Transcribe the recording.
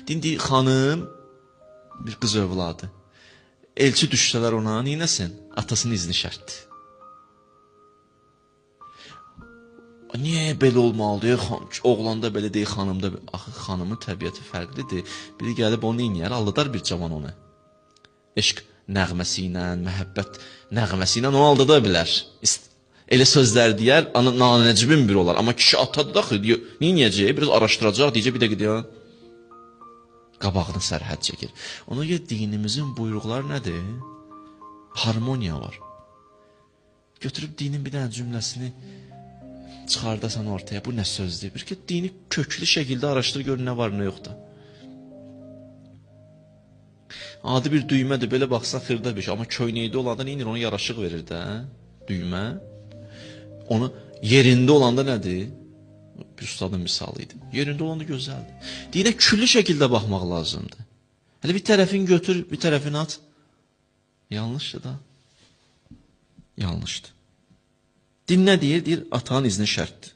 Din deyir, xanım, bir qız övladı. Elçi düşsələr ona, neynəsin? Atasının izni şərtdir. Niyə belə olmalıdır? Oğlanda belə deyil, xanımda. Axı, xanımın təbiəti fərqlidir. Biri gəlib onu neynəyər, aldadar bir cavan onu. Eşq nəğməsi ilə, məhəbbət nəğməsi ilə onu aldada bilər. Elə sözlər deyər, nanəcibin bir olar. Amma kişi atadır da, neynəyəcək? Biraz araşdıracaq, deyəcək bir dəqiqə deyək. Qabağını sərhəd çəkir. Ona görə dinimizin buyruqları nədir? Harmoniya var. Götürüb dinin bir dənə cümləsini çıxardasan ortaya, bu nə sözdür? Bir ki, dini köklü şəkildə araşdır, gör nə var, nə yoxdur. Adi bir düymədir, belə baxsan xırda bir şey. Amma köynəkdə olanda neynir? Ona yaraşıq verir də, düymə. Onu yerində olanda nədir? Bir ustadın misalı idi. Yerində olanda gözəldir. Dinə külli şəkildə baxmaq lazımdır. Hələ bir tərəfini götür, bir tərəfini at. Yanlışdır da. Yanlışdır. Din nə deyir? Deyir, atanın izni şərtdir.